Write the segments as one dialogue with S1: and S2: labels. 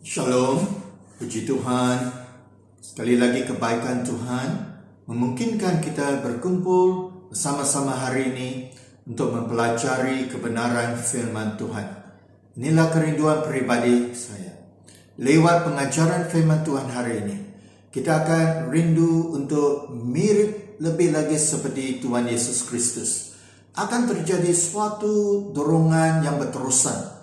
S1: Shalom, puji Tuhan. Sekali lagi kebaikan Tuhan memungkinkan kita berkumpul bersama-sama hari ini untuk mempelajari kebenaran firman Tuhan. Inilah kerinduan pribadi saya. Lewat pengajaran firman Tuhan hari ini, kita akan rindu untuk mirip lebih lagi seperti Tuhan Yesus Kristus. Akan terjadi suatu dorongan yang berterusan,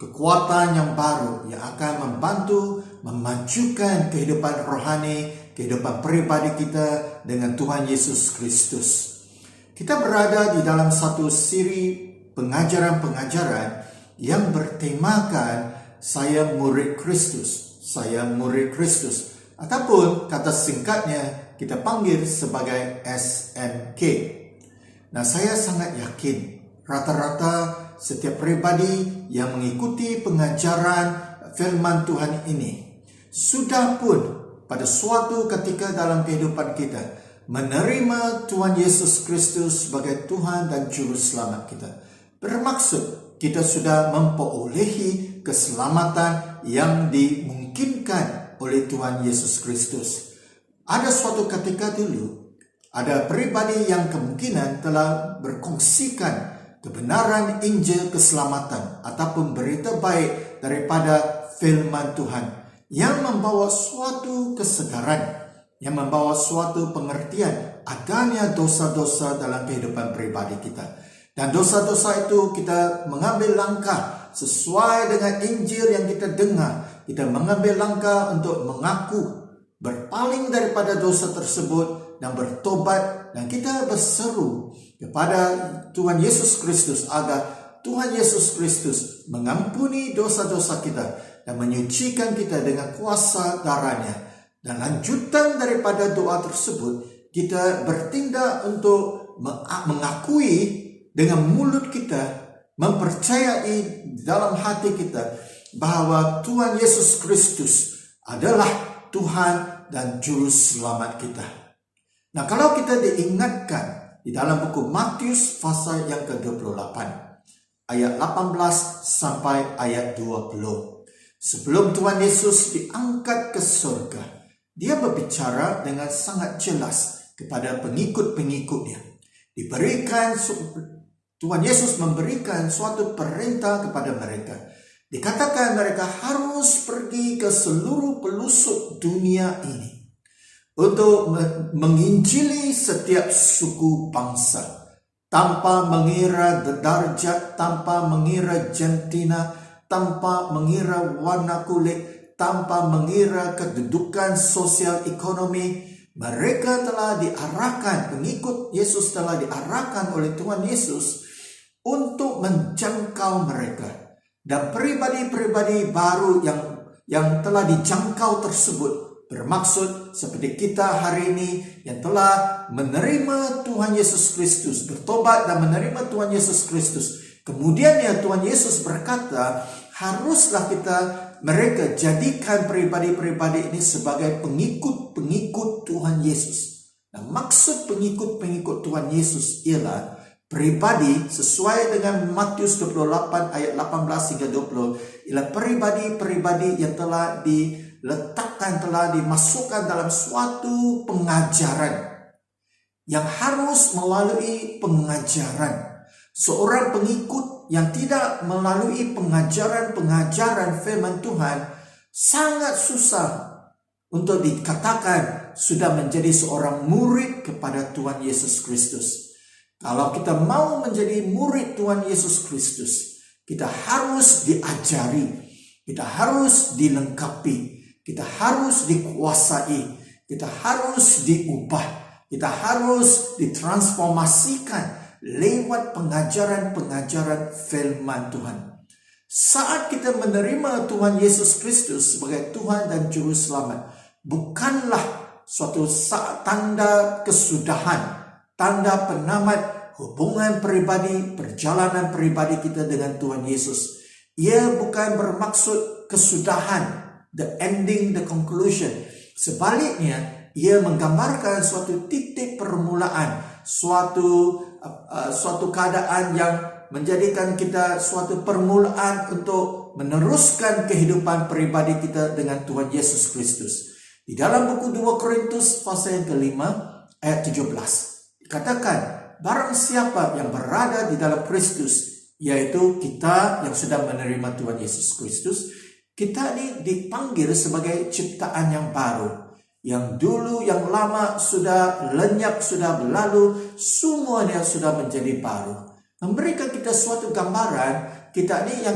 S1: kekuatan yang baru yang akan membantu memajukan kehidupan rohani, kehidupan pribadi kita dengan Tuhan Yesus Kristus. Kita berada di dalam satu siri pengajaran-pengajaran yang bertemakan saya murid Kristus, saya murid Kristus, ataupun kata singkatnya kita panggil sebagai SMK. Nah, saya sangat yakin rata-rata setiap pribadi yang mengikuti pengajaran firman Tuhan ini sudah pun pada suatu ketika dalam kehidupan kita menerima Tuhan Yesus Kristus sebagai Tuhan dan Juru Selamat kita. Bermaksud kita sudah memperolehi keselamatan yang dimungkinkan oleh Tuhan Yesus Kristus. Ada suatu ketika dulu ada pribadi yang kemungkinan telah berkongsikan kebenaran Injil keselamatan ataupun berita baik daripada firman Tuhan yang membawa suatu kesedaran, yang membawa suatu pengertian adanya dosa-dosa dalam kehidupan pribadi kita. Dan dosa-dosa itu kita mengambil langkah sesuai dengan Injil yang kita dengar. Kita mengambil langkah untuk mengaku berpaling daripada dosa tersebut dan bertobat, dan kita berseru kepada Tuhan Yesus Kristus agar Tuhan Yesus Kristus mengampuni dosa-dosa kita dan menyucikan kita dengan kuasa darahnya. Dan lanjutan daripada doa tersebut, kita bertindak untuk mengakui dengan mulut kita, mempercayai dalam hati kita bahwa Tuhan Yesus Kristus adalah Tuhan dan Juru Selamat kita. Nah, kalau kita diingatkan di dalam buku Matius pasal yang ke-28 ayat 18 sampai ayat 20. Sebelum Tuhan Yesus diangkat ke surga, dia berbicara dengan sangat jelas kepada pengikut-pengikutnya. Tuhan Yesus memberikan suatu perintah kepada mereka. Dikatakan mereka harus pergi ke seluruh pelosok dunia ini untuk menginjili setiap suku bangsa, tanpa mengira darjat, tanpa mengira jantina, tanpa mengira warna kulit, tanpa mengira kedudukan sosial ekonomi. Mereka telah diarahkan, pengikut Yesus telah diarahkan oleh Tuhan Yesus untuk menjangkau mereka. Dan pribadi-pribadi baru yang telah dijangkau tersebut bermaksud seperti kita hari ini yang telah menerima Tuhan Yesus Kristus, bertobat dan menerima Tuhan Yesus Kristus. Kemudian ya Tuhan Yesus berkata, haruslah mereka jadikan pribadi-pribadi ini sebagai pengikut-pengikut Tuhan Yesus. Nah, maksud pengikut-pengikut Tuhan Yesus ialah pribadi sesuai dengan Matius 28 ayat 18 hingga 20 ialah pribadi-pribadi yang telah diletakkan, telah dimasukkan dalam suatu pengajaran yang harus melalui pengajaran. Seorang pengikut yang tidak melalui pengajaran firman Tuhan sangat susah untuk dikatakan sudah menjadi seorang murid kepada Tuhan Yesus Kristus. Kalau kita mau menjadi murid Tuhan Yesus Kristus, kita harus diajari, kita harus dilengkapi, kita harus dikuasai, kita harus diubah, kita harus ditransformasikan lewat pengajaran-pengajaran firman Tuhan. Saat kita menerima Tuhan Yesus Kristus sebagai Tuhan dan Juru Selamat, bukanlah suatu tanda kesudahan, tanda penamat hubungan pribadi, perjalanan pribadi kita dengan Tuhan Yesus. Ia bukan bermaksud kesudahan, the ending, the conclusion. Sebaliknya, ia menggambarkan suatu titik permulaan, suatu keadaan yang menjadikan kita suatu permulaan untuk meneruskan kehidupan pribadi kita dengan Tuhan Yesus Kristus. Di dalam buku 2 Korintus pasal yang kelima ayat 17 dikatakan, barang siapa yang berada di dalam Kristus, yaitu kita yang sudah menerima Tuhan Yesus Kristus, kita ini dipanggil sebagai ciptaan yang baru. Yang dulu, yang lama sudah lenyap, sudah berlalu, semuanya sudah menjadi baru. Memberikan kita suatu gambaran, kita ini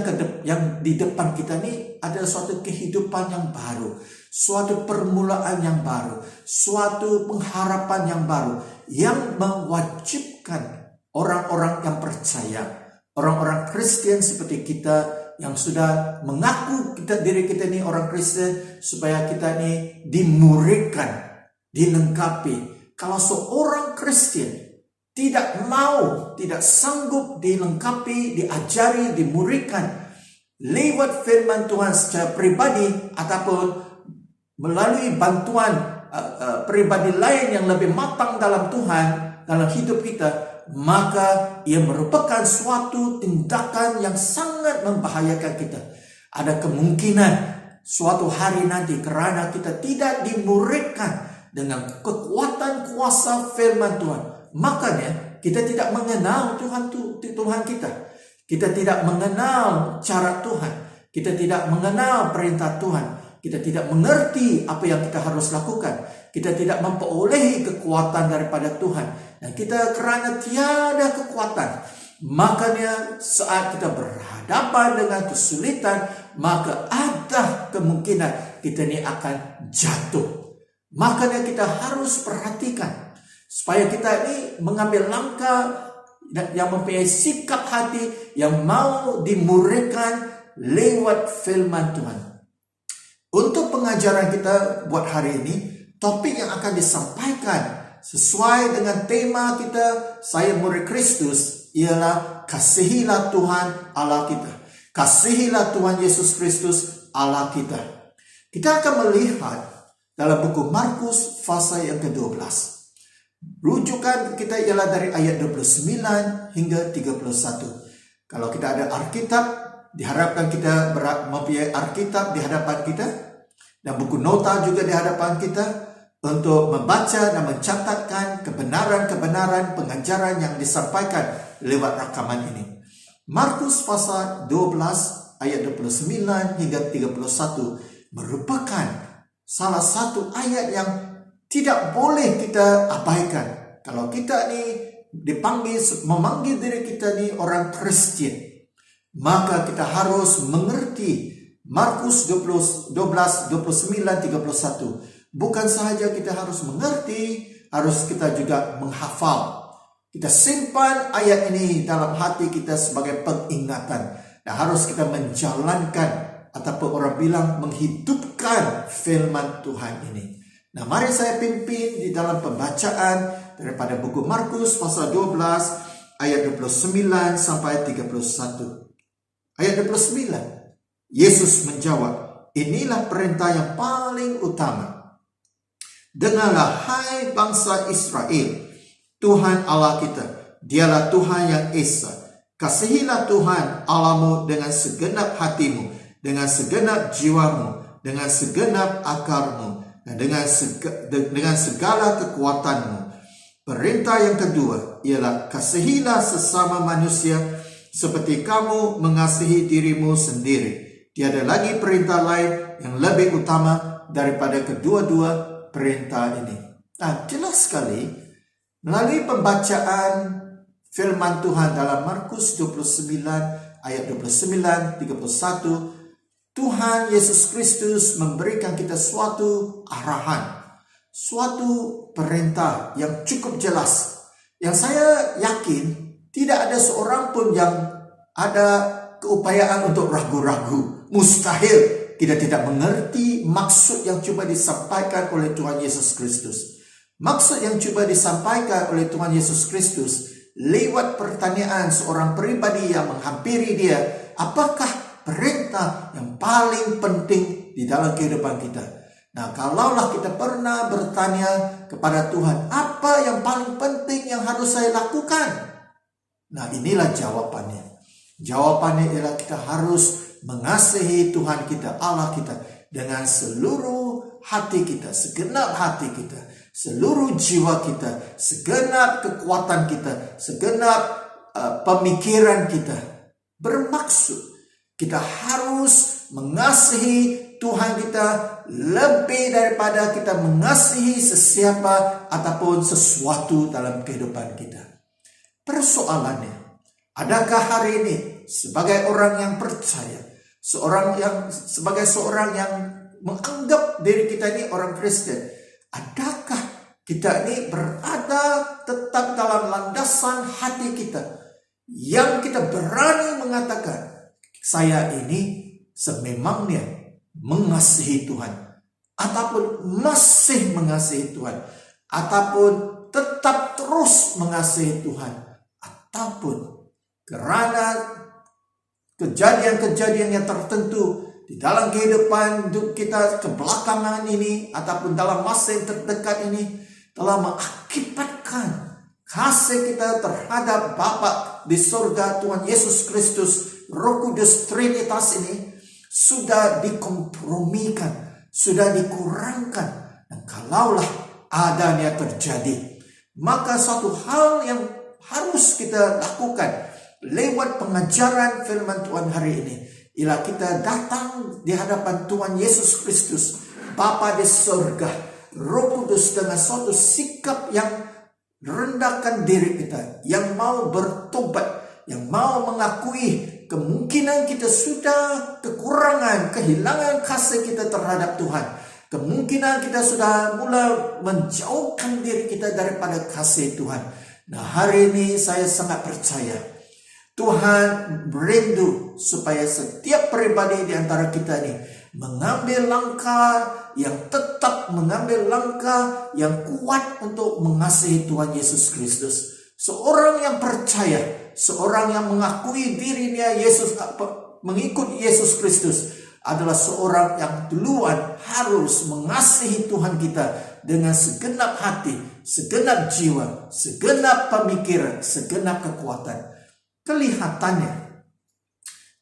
S1: yang di depan kita ini adalah suatu kehidupan yang baru, suatu permulaan yang baru, suatu pengharapan yang baru, yang mewajibkan orang-orang yang percaya, orang-orang Kristen seperti kita yang sudah mengaku diri kita ini orang Kristen, supaya kita ini dimuridkan, dilengkapi. Kalau seorang Kristen tidak mau, tidak sanggup dilengkapi, diajari, dimuridkan lewat firman Tuhan secara pribadi ataupun melalui bantuan pribadi lain yang lebih matang dalam Tuhan, dalam hidup kita, maka ia merupakan suatu tindakan yang sangat membahayakan kita. Ada kemungkinan suatu hari nanti, karena kita tidak dimuridkan dengan kekuatan kuasa firman Tuhan, makanya kita tidak mengenal Tuhan kita. Kita tidak mengenal cara Tuhan. Kita tidak mengenal perintah Tuhan. Kita tidak mengerti apa yang kita harus lakukan. Kita tidak memperolehi kekuatan daripada Tuhan. Dan kita karena tiada kekuatan, makanya saat kita berhadapan dengan kesulitan, maka ada kemungkinan kita ini akan jatuh. Makanya kita harus perhatikan supaya kita ini mengambil langkah yang mempunyai sikap hati yang mau dimuridkan lewat firman Tuhan. Untuk pengajaran kita buat hari ini, topik yang akan disampaikan sesuai dengan tema kita, saya murid Kristus, ialah kasihilah Tuhan Allah kita. Kasihilah Tuhan Yesus Kristus Allah kita. Kita akan melihat dalam buku Markus pasal yang ke-12. Rujukan kita ialah dari ayat 29 hingga 31. Kalau kita ada Alkitab, diharapkan kita mempunyai Alkitab di hadapan kita, dan buku nota juga di hadapan kita, untuk membaca dan mencatatkan kebenaran-kebenaran pengajaran yang disampaikan lewat rakaman ini. Markus pasal 12 ayat 29 hingga 31 merupakan salah satu ayat yang tidak boleh kita abaikan. Kalau kita ni memanggil diri kita ni orang Kristen, maka kita harus mengerti Markus 12, 29, 31. Bukan sahaja kita harus mengerti, harus kita juga menghafal. Kita simpan ayat ini dalam hati kita sebagai pengingatan. Dan harus kita menjalankan, ataupun orang bilang menghidupkan firman Tuhan ini. Nah, mari saya pimpin di dalam pembacaan daripada buku Markus pasal 12 ayat 29 sampai 31. Ayat 29. Yesus menjawab, inilah perintah yang paling utama. Dengarlah hai bangsa Israel, Tuhan Allah kita, dialah Tuhan yang esa. Kasihilah Tuhan Allahmu dengan segenap hatimu, dengan segenap jiwamu, dengan segenap akarmu, dan dengan segala kekuatanmu. Perintah yang kedua ialah kasihilah sesama manusia seperti kamu mengasihi dirimu sendiri. Tiada lagi perintah lain yang lebih utama daripada kedua-dua perintah ini. Nah, jelas sekali melalui pembacaan firman Tuhan dalam Markus 29 ayat 29, 31, Tuhan Yesus Kristus memberikan kita suatu arahan, suatu perintah yang cukup jelas, yang saya yakin tidak ada seorang pun yang ada keupayaan untuk ragu-ragu. Mustahil kita tidak mengerti maksud yang cuba disampaikan oleh Tuhan Yesus Kristus. Maksud yang cuba disampaikan oleh Tuhan Yesus Kristus lewat pertanyaan seorang pribadi yang menghampiri dia, apakah perintah yang paling penting di dalam kehidupan kita? Nah, kalaulah kita pernah bertanya kepada Tuhan, apa yang paling penting yang harus saya lakukan? Nah, inilah jawabannya. Jawabannya ialah kita harus mengasihi Tuhan kita, Allah kita, dengan seluruh hati kita, segenap hati kita, seluruh jiwa kita, segenap kekuatan kita, segenap pemikiran kita. Bermaksud kita harus mengasihi Tuhan kita lebih daripada kita mengasihi sesiapa ataupun sesuatu dalam kehidupan kita. Persoalannya, adakah hari ini sebagai orang yang percaya, sebagai seorang yang menganggap diri kita ini orang Kristen, adakah kita ini berada tetap dalam landasan hati kita yang kita berani mengatakan, saya ini sememangnya mengasihi Tuhan, ataupun masih mengasihi Tuhan, ataupun tetap terus mengasihi Tuhan, ataupun karena kejadian-kejadian yang tertentu di dalam kehidupan kita kebelakangan ini, ataupun dalam masa yang terdekat ini, telah mengakibatkan kasih kita terhadap Bapa di surga, Tuhan Yesus Kristus, Roh Kudus, Trinitas ini sudah dikompromikan, sudah dikurangkan. Dan kalaulah adanya terjadi, maka suatu hal yang harus kita lakukan lewat pengajaran firman Tuhan hari ini ialah kita datang di hadapan Tuhan Yesus Kristus, Bapa di surga, Roh Kudus, dengan suatu sikap yang rendahkan diri kita, yang mau bertobat, yang mau mengakui kemungkinan kita sudah kekurangan, kehilangan kasih kita terhadap Tuhan. Kemungkinan kita sudah mulai menjauhkan diri kita daripada kasih Tuhan. Nah, hari ini saya sangat percaya Tuhan merindu supaya setiap pribadi di antara kita ini mengambil langkah yang tetap, mengambil langkah yang kuat untuk mengasihi Tuhan Yesus Kristus. Seorang yang percaya, seorang yang mengakui dirinya mengikut Yesus Kristus adalah seorang yang duluan harus mengasihi Tuhan kita dengan segenap hati, segenap jiwa, segenap pemikiran, segenap kekuatan.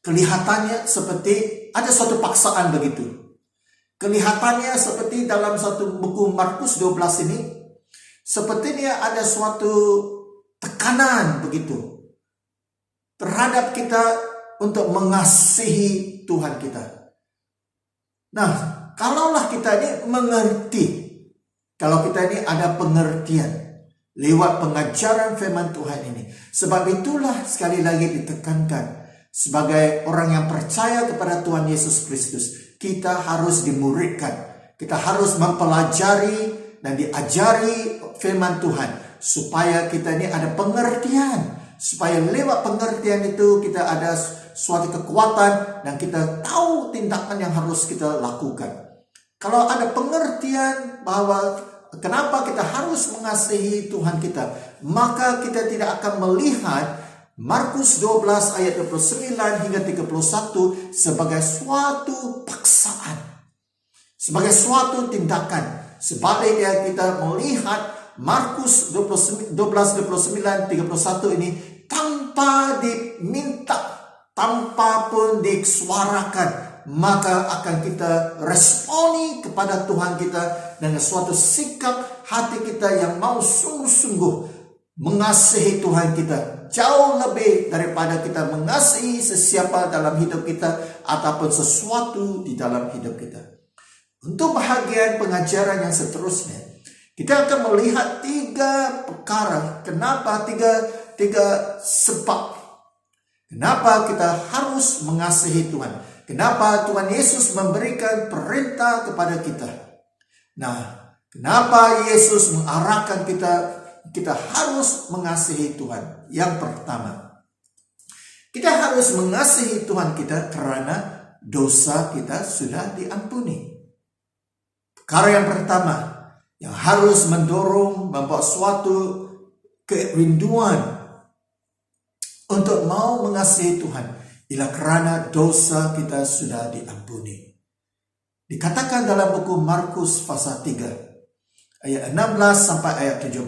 S1: Kelihatannya seperti ada suatu paksaan begitu. Kelihatannya seperti dalam satu buku Markus 12 ini, sepertinya ada suatu tekanan begitu terhadap kita untuk mengasihi Tuhan kita. Nah, kalaulah kita ini mengerti, kalau kita ini ada pengertian lewat pengajaran firman Tuhan ini. Sebab itulah sekali lagi ditekankan, sebagai orang yang percaya kepada Tuhan Yesus Kristus, kita harus dimuridkan, kita harus mempelajari dan diajari firman Tuhan, supaya kita ini ada pengertian, supaya lewat pengertian itu kita ada suatu kekuatan dan kita tahu tindakan yang harus kita lakukan. Kalau ada pengertian bahwa kenapa kita harus mengasihi Tuhan kita, maka kita tidak akan melihat Markus 12 ayat 29 hingga 31 sebagai suatu paksaan, sebagai suatu tindakan. Sebaliknya kita melihat Markus 12, 29, 31 ini tanpa diminta, tanpa pun disuarakan, maka akan kita responi kepada Tuhan kita dengan suatu sikap hati kita yang mau sungguh-sungguh mengasihi Tuhan kita, jauh lebih daripada kita mengasihi sesiapa dalam hidup kita ataupun sesuatu di dalam hidup kita. Untuk bahagian pengajaran yang seterusnya, kita akan melihat 3 perkara. Kenapa 3 sebab kenapa kita harus mengasihi Tuhan, kenapa Tuhan Yesus memberikan perintah kepada kita. Nah, kenapa Yesus mengarahkan kita harus mengasihi Tuhan? Yang pertama, kita harus mengasihi Tuhan kita karena dosa kita sudah diampuni. Perkara yang pertama yang harus membawa suatu kerinduan untuk mau mengasihi Tuhan ialah karena dosa kita sudah diampuni. Dikatakan dalam buku Markus pasal 3 ayat 16 sampai ayat 17.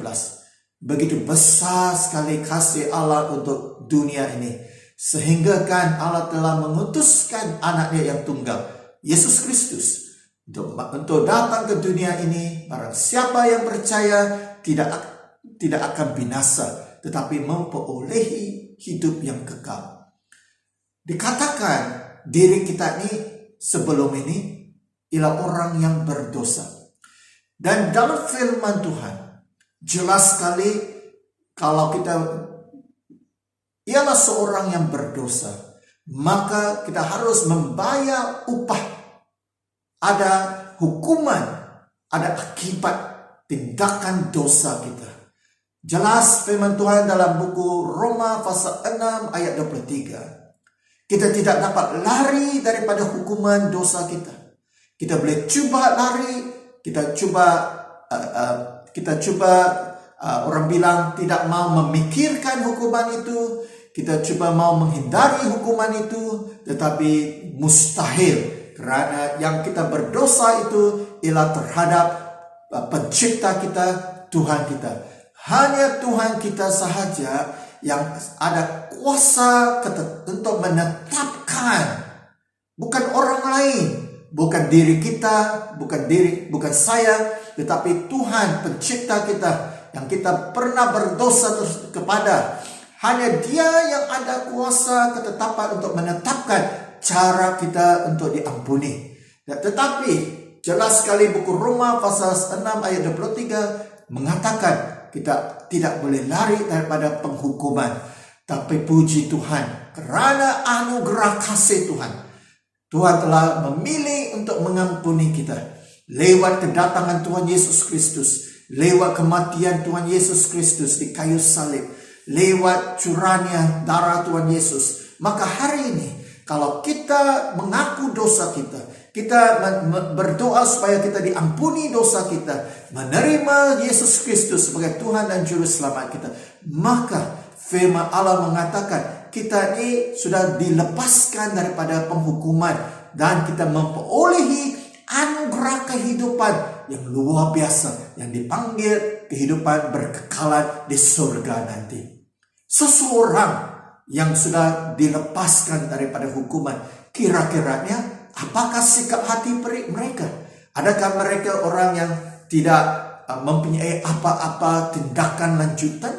S1: Begitu besar sekali kasih Allah untuk dunia ini, Sehingga kan Allah telah mengutuskan anaknya yang tunggal, Yesus Kristus, untuk datang ke dunia ini. Barang siapa yang percaya tidak akan binasa, tetapi memperolehi hidup yang kekal. Dikatakan diri kita ini sebelum ini ialah orang yang berdosa. Dan dalam firman Tuhan jelas sekali kalau kita ialah seorang yang berdosa, maka kita harus membayar upah. Ada hukuman, ada akibat tindakan dosa kita. Jelas firman Tuhan dalam buku Roma pasal 6 ayat 23. Kita tidak dapat lari daripada hukuman dosa kita. Kita boleh coba lari, kita coba orang bilang tidak mau memikirkan hukuman itu, kita coba mau menghindari hukuman itu, tetapi mustahil, karena yang kita berdosa itu ialah terhadap pencipta kita, Tuhan kita. Hanya Tuhan kita sahaja yang ada kuasa untuk menetapkan, bukan orang lain, bukan diri kita, bukan saya, tetapi Tuhan pencipta kita yang kita pernah berdosa kepada. Hanya Dia yang ada kuasa ketetapan untuk menetapkan cara kita untuk diampuni. Tetapi jelas sekali buku Roma pasal 6 ayat 23 mengatakan kita tidak boleh lari daripada penghukuman. Tapi puji Tuhan, kerana anugerah kasih Tuhan, Tuhan telah memilih untuk mengampuni kita lewat kedatangan Tuhan Yesus Kristus, lewat kematian Tuhan Yesus Kristus di kayu salib, lewat curahnya darah Tuhan Yesus. Maka hari ini kalau kita mengaku dosa kita berdoa supaya kita diampuni dosa kita, menerima Yesus Kristus sebagai Tuhan dan Juru Selamat kita, maka firman Allah mengatakan kita ini sudah dilepaskan daripada penghukuman dan kita memperolehi anugerah kehidupan yang luar biasa yang dipanggil kehidupan berkekalan di surga nanti. Seseorang yang sudah dilepaskan daripada hukuman, kira-kiranya apakah sikap hati mereka? Adakah mereka orang yang tidak mempunyai apa-apa tindakan lanjutan?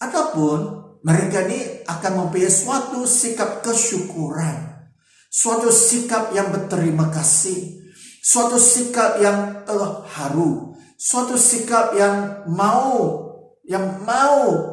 S1: Ataupun mereka ini akan mempunyai suatu sikap kesyukuran, suatu sikap yang berterima kasih, suatu sikap yang terharu, suatu sikap yang mau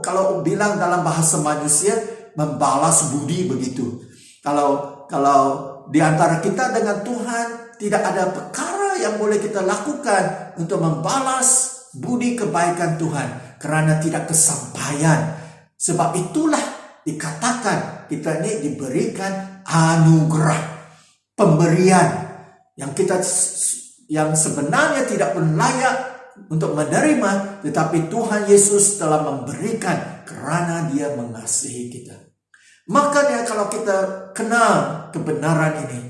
S1: kalau bilang dalam bahasa manusia membalas budi begitu. Kalau di antara kita dengan Tuhan tidak ada perkara yang boleh kita lakukan untuk membalas budi kebaikan Tuhan karena tidak kesampaian. Sebab itulah dikatakan kita ini diberikan anugerah, pemberian yang sebenarnya tidak pun layak untuk menerima, tetapi Tuhan Yesus telah memberikan karena Dia mengasihi kita. Makanya kalau kita kenal kebenaran ini,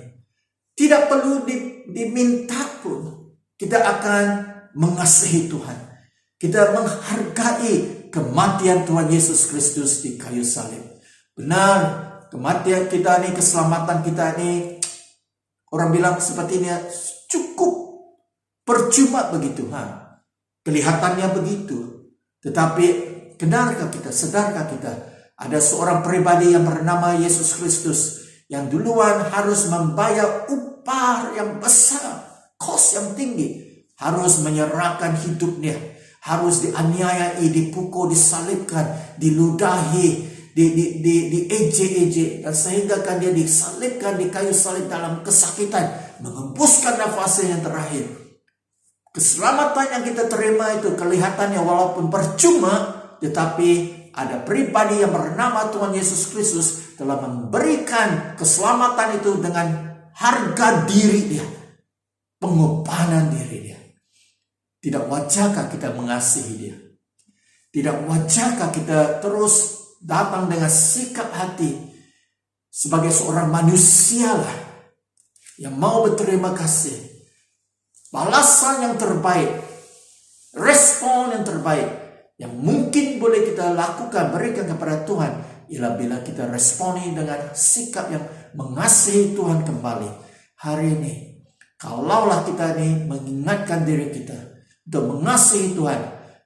S1: tidak perlu diminta pun, kita akan mengasihi Tuhan. Kita menghargai kematian Tuhan Yesus Kristus di kayu salib. Benar, kematian kita ini, keselamatan kita ini, orang bilang seperti ini cukup percuma begitu. Kelihatannya begitu. Tetapi sadarkah kita, ada seorang pribadi yang bernama Yesus Kristus yang duluan harus membayar upah yang besar, kos yang tinggi, harus menyerahkan hidupnya, harus dianiayai, dipukul, disalibkan, diludahi, diejek-ejek, dan sehingga kan dia disalibkan di kayu salib dalam kesakitan, mengembuskan nafasnya yang terakhir. Keselamatan yang kita terima itu kelihatannya walaupun percuma, tetapi ada pribadi yang bernama Tuhan Yesus Kristus telah memberikan keselamatan itu dengan harga diri Dia, pengorbanan diri Dia. Tidak wajarkah kita mengasihi Dia? Tidak wajarkah kita terus datang dengan sikap hati sebagai seorang manusia yang mau berterima kasih? Balasan yang terbaik, respon yang terbaik yang mungkin boleh kita lakukan, berikan kepada Tuhan,
S2: ialah bila kita responi dengan sikap yang mengasihi Tuhan kembali. Hari ini, kalaulah kita ini mengingatkan diri kita untuk mengasihi Tuhan,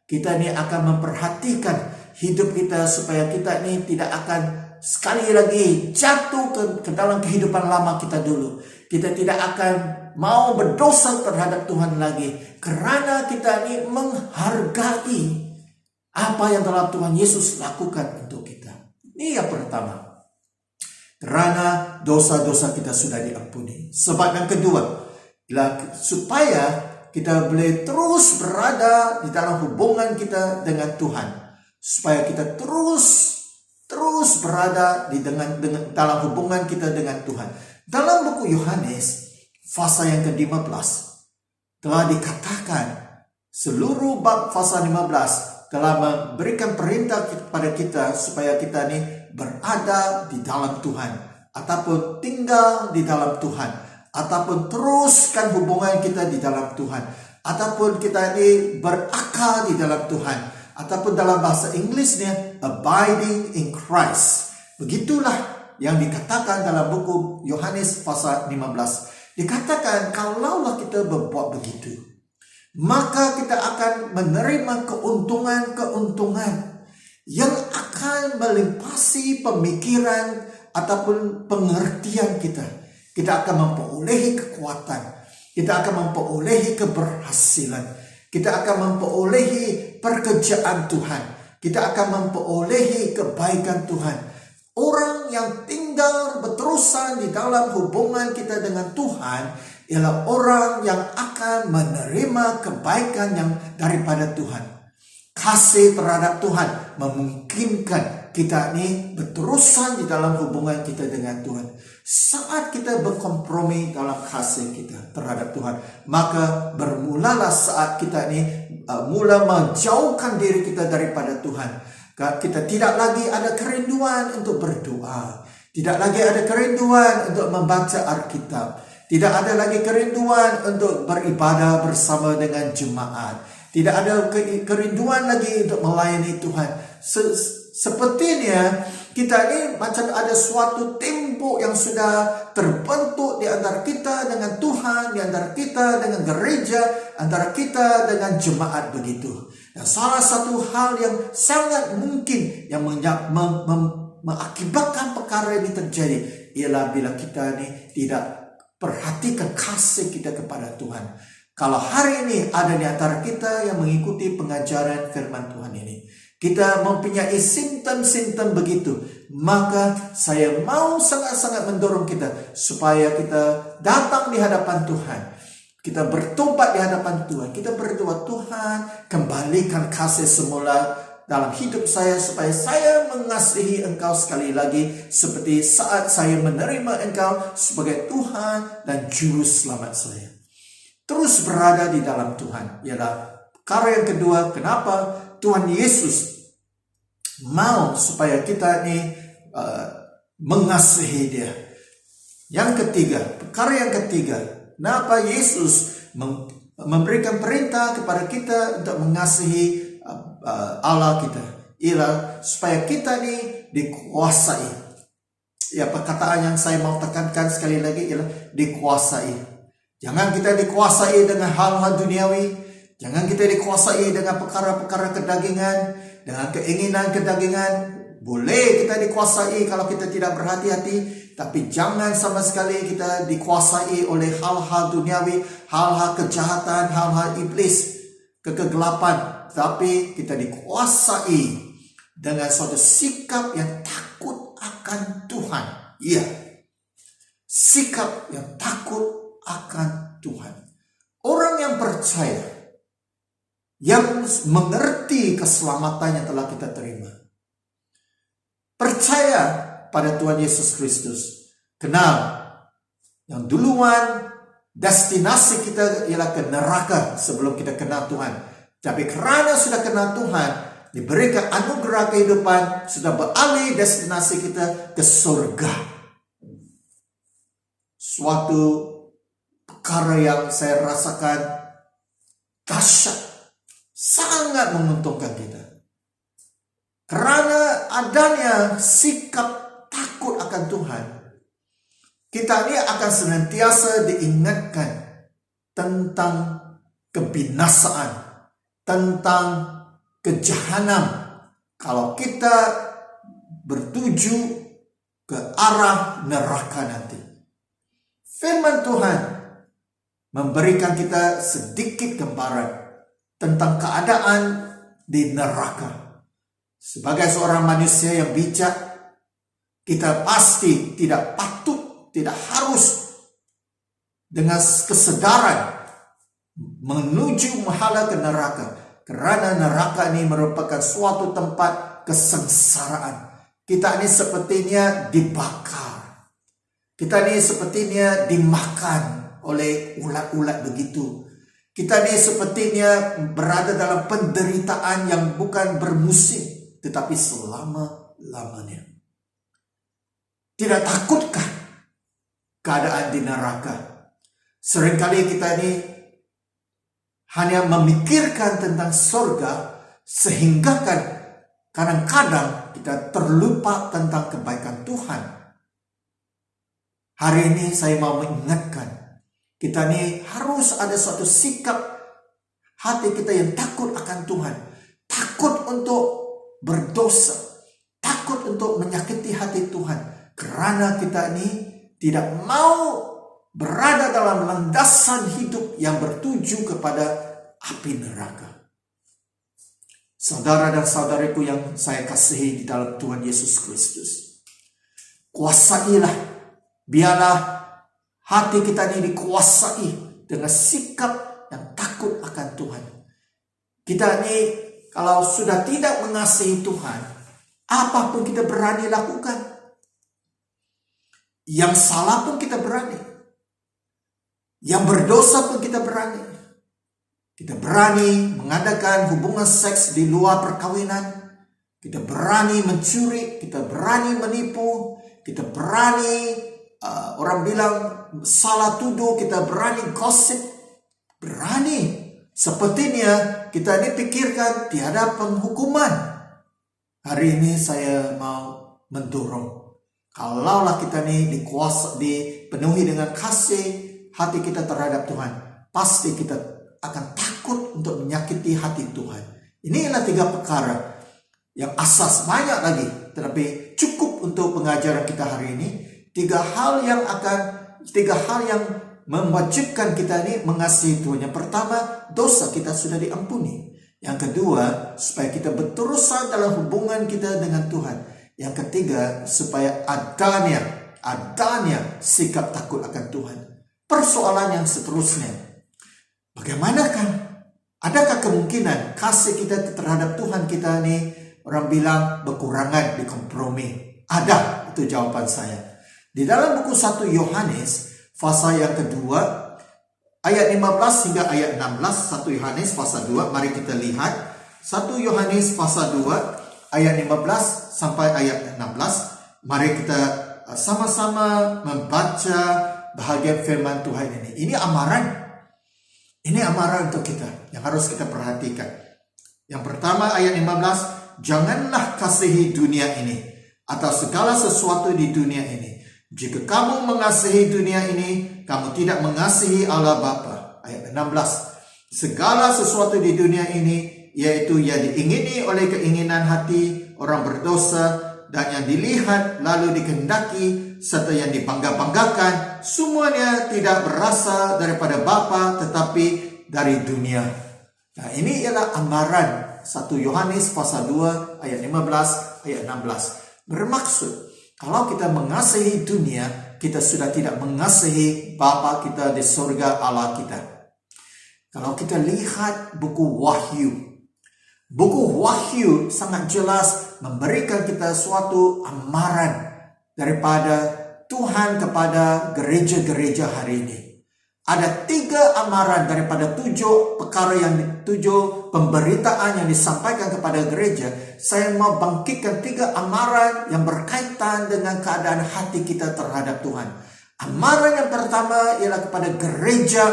S2: kita ini akan memperhatikan hidup kita supaya kita ini tidak akan sekali lagi jatuh ke dalam kehidupan lama kita dulu. Kita tidak akan mau berdosa terhadap Tuhan lagi, karena kita ini menghargai apa yang telah Tuhan Yesus lakukan untuk kita. Ini yang pertama, karena dosa-dosa kita sudah diampuni. Sebab yang kedua, supaya kita boleh terus berada di dalam hubungan kita dengan Tuhan, supaya kita terus berada dalam hubungan kita dengan Tuhan. Dalam buku Yohanes pasal yang ke-15 telah dikatakan, seluruh bab pasal 15 telah memberikan perintah kepada kita supaya kita ini berada di dalam Tuhan, ataupun tinggal di dalam Tuhan, ataupun teruskan hubungan kita di dalam Tuhan, ataupun kita ini berakar di dalam Tuhan, ataupun dalam bahasa Inggrisnya abiding in Christ. Begitulah yang dikatakan dalam buku Yohanes pasal 15. Dikatakan kalaulah kita berbuat begitu, maka kita akan menerima keuntungan yang akan melimpasi pemikiran ataupun pengertian kita. Kita akan memperolehi kekuatan, kita akan memperolehi keberhasilan, kita akan memperolehi pekerjaan Tuhan, kita akan memperolehi kebaikan Tuhan. Orang yang tinggal berterusan di dalam hubungan kita dengan Tuhan ialah orang yang akan menerima kebaikan yang daripada Tuhan. Kasih terhadap Tuhan memungkinkan kita ini berterusan di dalam hubungan kita dengan Tuhan. Saat kita berkompromi dalam kasih kita terhadap Tuhan, maka bermulalah saat kita ini mula menjauhkan diri kita daripada Tuhan. Kita tidak lagi ada kerinduan untuk berdoa, tidak lagi ada kerinduan untuk membaca Alkitab, tidak ada lagi kerinduan untuk beribadah bersama dengan jemaat, tidak ada kerinduan lagi untuk melayani Tuhan. Sepertinya kita ini macam ada suatu tembok yang sudah terbentuk di antara kita dengan Tuhan, di antara kita dengan gereja, antara kita dengan jemaat begitu. Dan salah satu hal yang sangat mungkin yang mengakibatkan perkara ini terjadi ialah bila kita ini tidak perhatikan kasih kita kepada Tuhan. Kalau hari ini ada di antara kita yang mengikuti pengajaran firman Tuhan ini, kita mempunyai simptom-simptom begitu, maka saya mau sangat-sangat mendorong kita supaya kita datang di hadapan Tuhan. Kita bertobat di hadapan Tuhan. Kita berdoa, Tuhan, kembalikan kasih semula dalam hidup saya supaya saya mengasihi Engkau sekali lagi seperti saat saya menerima Engkau sebagai Tuhan dan Juru Selamat saya. Terus berada di dalam Tuhan ialah perkara yang kedua, kenapa Tuhan Yesus mau supaya kita ini mengasihi Dia. Yang ketiga, perkara yang ketiga, kenapa Yesus memberikan perintah kepada kita untuk mengasihi Allah kita, ialah supaya kita ini dikuasai. Ya, perkataan yang saya mau tekankan sekali lagi ialah dikuasai. Jangan kita dikuasai dengan hal-hal duniawi, jangan kita dikuasai dengan perkara-perkara kedagingan, dengan keinginan kedagingan. Boleh kita dikuasai kalau kita tidak berhati-hati, tapi jangan sama sekali kita dikuasai oleh hal-hal duniawi, hal-hal kejahatan, hal-hal iblis, kegelapan. Tapi kita dikuasai dengan suatu sikap yang takut akan Tuhan. Iya, sikap yang takut akan Tuhan. Orang yang percaya, yang mengerti keselamatan yang telah kita terima, percaya pada Tuhan Yesus Kristus, kenal yang duluan destinasi kita ialah ke neraka sebelum kita kenal Tuhan. Tapi kerana sudah kenal Tuhan, diberikan anugerah kehidupan, sudah beralih destinasi kita ke surga. Suatu perkara yang saya rasakan dahsyat, sangat menguntungkan kita. Karena adanya sikap takut akan Tuhan, kita ini akan senantiasa diingatkan tentang kebinasaan, tentang kejahanam kalau kita bertuju ke arah neraka nanti. Firman Tuhan memberikan kita sedikit gambaran tentang keadaan di neraka. Sebagai seorang manusia yang bijak, kita pasti tidak patut, tidak harus dengan kesadaran menuju mahala ke neraka. Karena neraka ini merupakan suatu tempat kesengsaraan. Kita ini sepertinya dibakar. Kita ini sepertinya dimakan oleh ulat-ulat begitu. Kita ini sepertinya berada dalam penderitaan yang bukan bermusim, tetapi selama-lamanya. Tidak takutkah keadaan di neraka? Seringkali kita ini hanya memikirkan tentang surga, sehingga kan kadang-kadang kita terlupa tentang kebaikan Tuhan. Hari ini saya mau mengingatkan, kita ini harus ada suatu sikap hati kita yang takut akan Tuhan. Takut untuk berdosa, takut untuk menyakiti hati Tuhan, karena kita ini tidak mau berada dalam landasan hidup yang bertuju kepada api neraka. Saudara dan saudariku yang saya kasihi di dalam Tuhan Yesus Kristus, kuasailah, biarlah hati kita ini dikuasai dengan sikap yang takut akan Tuhan. Kita ini kalau sudah tidak mengasihi Tuhan, apapun kita berani lakukan. Yang salah pun kita berani. Yang berdosa pun kita berani. Kita berani mengadakan hubungan seks di luar perkawinan. Kita berani mencuri. Kita berani menipu. Kita berani, orang bilang salah tuduh. Kita berani gosip. Berani. Sepertinya kita ini pikirkan tiada penghukuman. Hari ini saya mau mendorong, kalaulah kita ini dipenuhi dengan kasih hati kita terhadap Tuhan, pasti kita akan takut untuk menyakiti hati Tuhan. Inilah 3 perkara yang asas, banyak lagi, tetapi cukup untuk pengajaran kita hari ini. 3 hal yang mewajibkan kita ini mengasihi Tuhan. Yang pertama, dosa kita sudah diampuni. Yang kedua, supaya kita berterusan dalam hubungan kita dengan Tuhan. Yang ketiga, supaya adanya sikap takut akan Tuhan. Persoalan yang seterusnya, bagaimanakah? Adakah kemungkinan kasih kita terhadap Tuhan kita ini, orang bilang berkurangan, dikompromi? Ada, itu jawaban saya. Di dalam buku 1 Yohanes pasal yang kedua, ayat 15 hingga ayat 16, 1 Yohanes pasal 2, mari kita lihat. 1 Yohanes pasal 2, ayat 15 sampai ayat 16. Mari kita sama-sama membaca bahagian firman Tuhan ini. Ini amaran. Ini amaran untuk kita yang harus kita perhatikan. Yang pertama ayat 15, janganlah kasihi dunia ini atau segala sesuatu di dunia ini. Jika kamu mengasihi dunia ini, kamu tidak mengasihi Allah Bapa. Ayat 16. Segala sesuatu di dunia ini, yaitu yang diingini oleh keinginan hati orang berdosa, dan yang dilihat lalu dikehendaki, serta yang dibangga-banggakan, semuanya tidak berasal daripada Bapa, tetapi dari dunia. Nah, ini ialah amaran 1 Yohanes pasal 2 ayat 15 ayat 16. Bermaksud, kalau kita mengasihi dunia, kita sudah tidak mengasihi Bapa kita di surga, Allah kita. Kalau kita lihat buku Wahyu sangat jelas memberikan kita suatu amaran daripada Tuhan kepada gereja-gereja hari ini. Ada 3 amaran daripada 7 perkara yang 7 pemberitaan yang disampaikan kepada gereja. Saya mau bangkitkan 3 amaran yang berkaitan dengan keadaan hati kita terhadap Tuhan. Amaran yang pertama ialah kepada gereja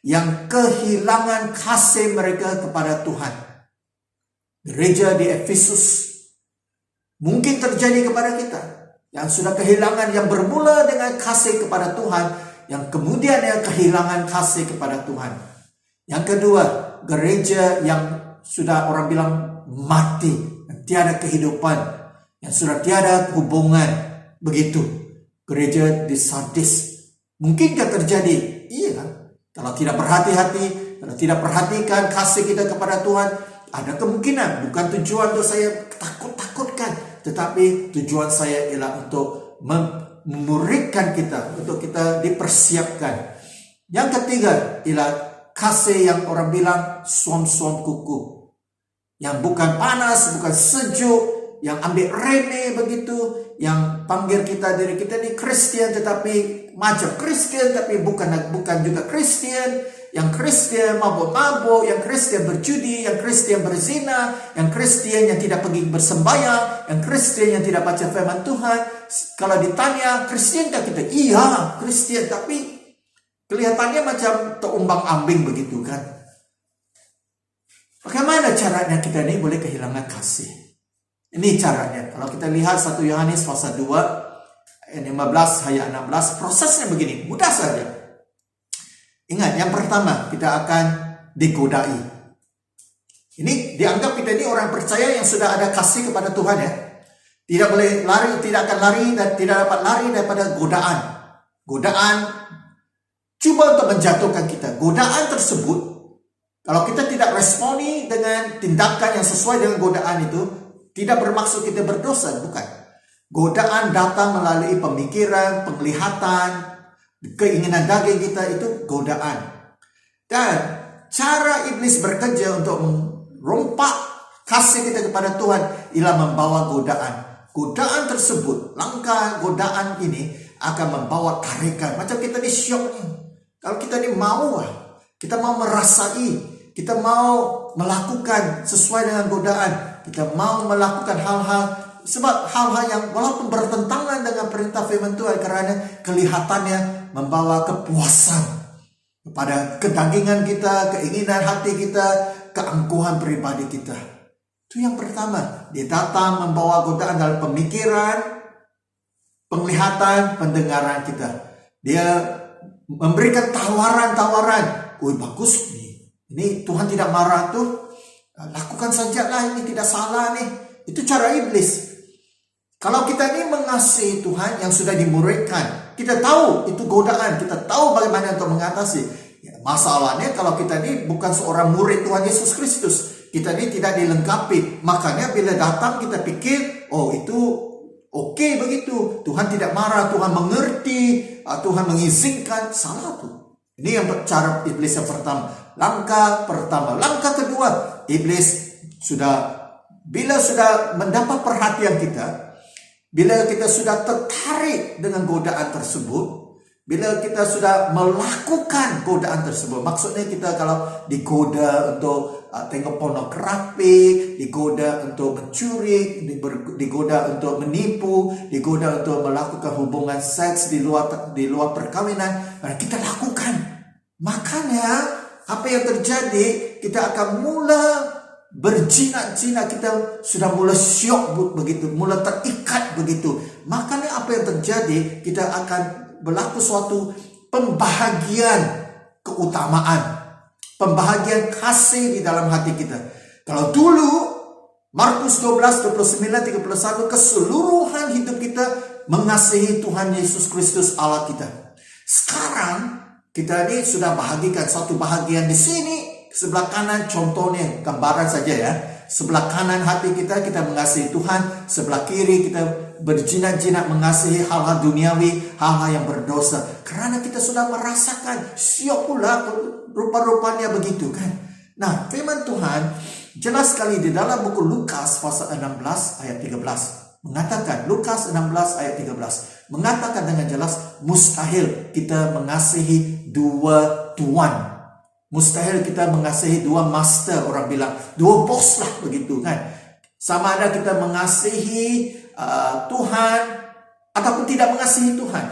S2: yang kehilangan kasih mereka kepada Tuhan. Gereja di Efesus mungkin terjadi kepada kita yang sudah kehilangan, yang bermula dengan kasih kepada Tuhan, yang kemudian yang kehilangan kasih kepada Tuhan. Yang kedua, gereja yang sudah orang bilang mati, yang tiada kehidupan, yang sudah tiada hubungan, begitu. Gereja di Sardis. Mungkinkah terjadi? Iya. Kalau tidak berhati-hati, kalau tidak perhatikan kasih kita kepada Tuhan, ada kemungkinan. Bukan tujuan untuk saya takut-takutkan, tetapi tujuan saya ialah untuk memuridkan kita, untuk kita dipersiapkan. Yang ketiga ialah kasih yang orang bilang suam-suam kuku, yang bukan panas, bukan sejuk, yang ambil remeh begitu, yang panggil kita diri kita ini Kristen tetapi macam Kristen tapi bukan juga Kristen, yang Kristen mabuk-mabuk, yang Kristen berjudi, yang Kristen berzina, yang Kristen yang tidak pergi bersembahyang, yang Kristen yang tidak baca firman Tuhan. Kalau ditanya Kristenkah kita? Iya, Kristen, tapi kelihatannya macam terumbang-ambing begitu kan. Bagaimana caranya kita ini boleh kehilangan kasih? Ini caranya. Kalau kita lihat 1 Yohanes pasal 2 ayat 15 ayat 16, prosesnya begini, mudah saja. Ingat, yang pertama kita akan digodai. Ini dianggap kita ini orang percaya yang sudah ada kasih kepada Tuhan ya. Tidak boleh lari, tidak akan lari dan tidak dapat lari daripada godaan. Godaan cuba untuk menjatuhkan kita. Godaan tersebut, kalau kita tidak responi dengan tindakan yang sesuai dengan godaan itu, tidak bermaksud kita berdosa, bukan. Godaan datang melalui pemikiran, penglihatan, keinginan daging kita, itu godaan. Dan cara iblis bekerja untuk merompak kasih kita kepada Tuhan ialah membawa godaan. Godaan tersebut, langkah godaan ini akan membawa tarikan. Macam kita ni syok ni. Kalau kita ni mau, kita mau merasai, kita mau melakukan sesuai dengan godaan, kita mau melakukan hal-hal, sebab hal-hal yang walaupun bertentangan dengan perintah firman Tuhan, kerana kelihatannya membawa kepuasan kepada kedagingan kita, keinginan hati kita, keangkuhan pribadi kita. Itu yang pertama. Dia datang membawa godaan dalam pemikiran, penglihatan, pendengaran kita. Dia memberikan tawaran-tawaran. Bagus nih. Ini Tuhan tidak marah tuh. Lakukan sajalah, ini tidak salah nih. Itu cara iblis. Kalau kita ini mengasihi Tuhan yang sudah dimuridkan, kita tahu itu godaan, kita tahu bagaimana untuk mengatasi. Ya, masalahnya kalau kita ini bukan seorang murid Tuhan Yesus Kristus, kita ini tidak dilengkapi. Makanya bila datang kita pikir, oh itu oke begitu. Tuhan tidak marah, Tuhan mengerti, Tuhan mengizinkan. Salah tuh. Ini yang cara iblis yang pertama. Langkah pertama. Langkah kedua, iblis bila sudah mendapat perhatian kita, bila kita sudah tertarik dengan godaan tersebut, bila kita sudah melakukan godaan tersebut, maksudnya kita kalau digoda untuk tengok pornografi, digoda untuk mencuri, digoda untuk menipu, digoda untuk melakukan hubungan seks di luar perkawinan, kita lakukan. Makanya apa yang terjadi, kita akan mula berjinak-jinak, kita sudah mula syok begitu, mula terikat begitu. Makanya apa yang terjadi, kita akan berlaku suatu pembahagian keutamaan, pembahagian kasih di dalam hati kita. Kalau dulu Markus 12, 29, 31, keseluruhan hidup kita mengasihi Tuhan Yesus Kristus Allah kita. Sekarang kita ini sudah bahagikan satu bahagian di sini. Sebelah kanan contohnya, gambaran saja ya. Sebelah kanan hati kita mengasihi Tuhan. Sebelah kiri kita berjinak-jinak mengasihi hal-hal duniawi, hal-hal yang berdosa. Karena kita sudah merasakan, siap pula rupa-rupanya begitu kan. Nah, firman Tuhan jelas sekali di dalam buku Lukas pasal 16 ayat 13. Mengatakan, Lukas 16 ayat 13. Mengatakan dengan jelas, mustahil kita mengasihi dua tuan. Mustahil kita mengasihi dua master, orang bilang dua bos lah begitu kan. Sama ada kita mengasihi Tuhan ataupun tidak mengasihi Tuhan.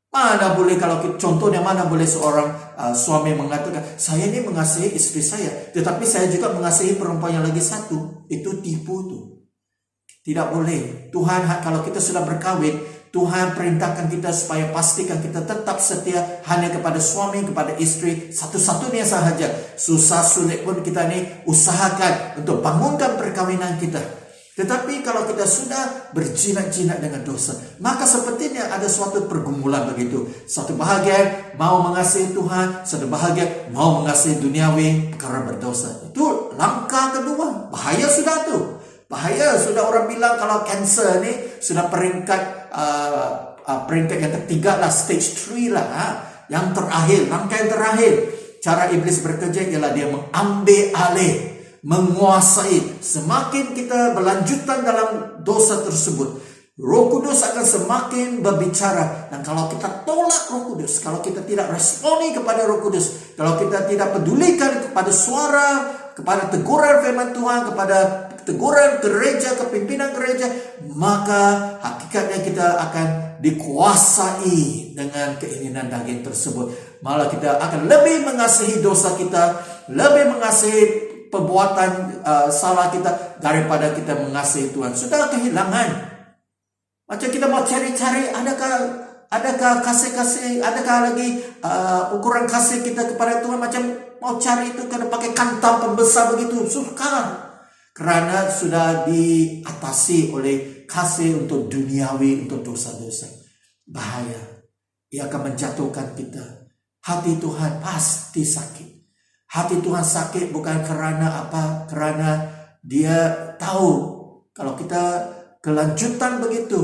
S2: Mana boleh, kalau contohnya mana boleh seorang suami mengatakan, saya ini mengasihi istri saya, tetapi saya juga mengasihi perempuan yang lagi satu. Itu tipu tuh. Tidak boleh. Tuhan, kalau kita sudah berkawin, Tuhan perintahkan kita supaya pastikan kita tetap setia hanya kepada suami, kepada istri, satu-satunya sahaja. Susah sulit pun kita ini usahakan untuk bangunkan perkawinan kita. Tetapi kalau kita sudah berjinak-jinak dengan dosa, maka sepertinya ada suatu pergumulan begitu. Satu bahagian mau mengasihi Tuhan, satu bahagian mau mengasihi duniawi karena berdosa. Itu langkah kedua. Bahaya sudah tuh. Bahaya sudah, orang bilang kalau kanser ni sudah peringkat yang ketiga lah, stage 3 lah. Yang terakhir, langkah yang terakhir. Cara iblis bekerja ialah dia mengambil alih, menguasai. Semakin kita berlanjutan dalam dosa tersebut, Roh Kudus akan semakin berbicara. Dan kalau kita tolak Roh Kudus, kalau kita tidak responi kepada Roh Kudus, kalau kita tidak pedulikan kepada suara, kepada teguran firman Tuhan, kepada teguran gereja, kepimpinan gereja, maka hakikatnya kita akan dikuasai dengan keinginan daging tersebut. Malah kita akan lebih mengasihi dosa kita, lebih mengasihi perbuatan salah kita daripada kita mengasihi Tuhan. Sudah kehilangan. Macam kita mau cari-cari, adakah kasih-kasih, adakah lagi ukuran kasih kita kepada Tuhan, macam mau cari itu kena pakai kantong pembesar begitu. Suka. Kerana sudah diatasi oleh kasih untuk duniawi, untuk dosa-dosa. Bahaya. Ia akan menjatuhkan kita. Hati Tuhan pasti sakit. Hati Tuhan sakit bukan kerana apa? Kerana dia tahu kalau kita kelanjutan begitu,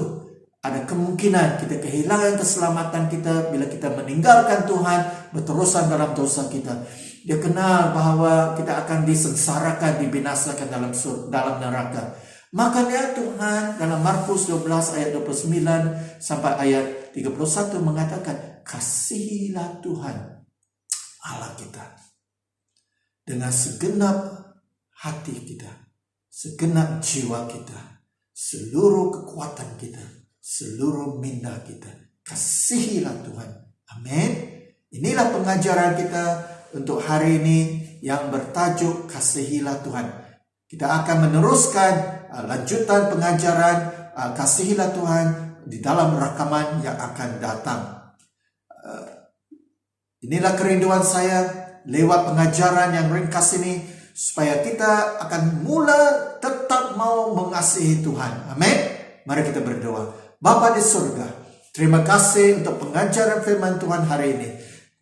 S2: ada kemungkinan kita kehilangan keselamatan kita bila kita meninggalkan Tuhan, berterusan dalam dosa kita. Dia kenal bahawa kita akan disengsarakan, dibinasakan dalam neraka. Makanya Tuhan dalam Markus 12 ayat 29 sampai ayat 31 mengatakan, kasihilah Tuhan Allah kita dengan segenap hati kita, segenap jiwa kita, seluruh kekuatan kita, seluruh minda kita. Kasihilah Tuhan. Amin. Inilah pengajaran kita untuk hari ini yang bertajuk kasihilah Tuhan. Kita akan meneruskan lanjutan pengajaran kasihilah Tuhan di dalam rakaman yang akan datang. Inilah kerinduan saya lewat pengajaran yang ringkas ini, supaya kita akan mula tetap mau mengasihi Tuhan. Amin. Mari kita berdoa. Bapa di surga, terima kasih untuk pengajaran firman Tuhan hari ini.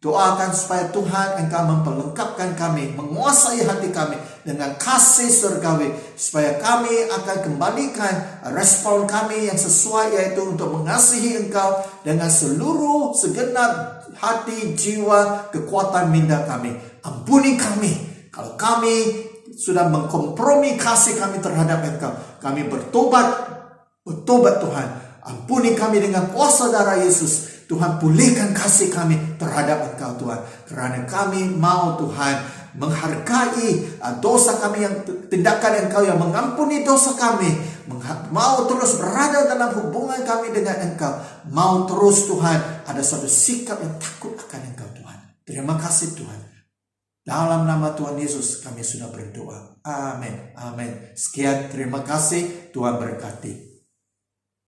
S2: Doakan supaya Tuhan Engkau memperlengkapkan kami, menguasai hati kami dengan kasih surgawi, supaya kami akan kembalikan respon kami yang sesuai, yaitu untuk mengasihi Engkau dengan seluruh segenap hati, jiwa, kekuatan minda kami. Ampuni kami kalau kami sudah mengkompromi kasih kami terhadap Engkau. Kami bertobat Tuhan. Ampuni kami dengan kuasa darah Yesus. Tuhan, pulihkan kasih kami terhadap Engkau Tuhan. Kerana kami mau Tuhan menghargai dosa kami, yang tindakan Engkau yang mengampuni dosa kami. Mau terus berada dalam hubungan kami dengan Engkau. Mau terus Tuhan ada suatu sikap yang takut akan Engkau Tuhan. Terima kasih Tuhan. Dalam nama Tuhan Yesus kami sudah berdoa. Amin. Amin. Sekian, terima kasih. Tuhan berkati.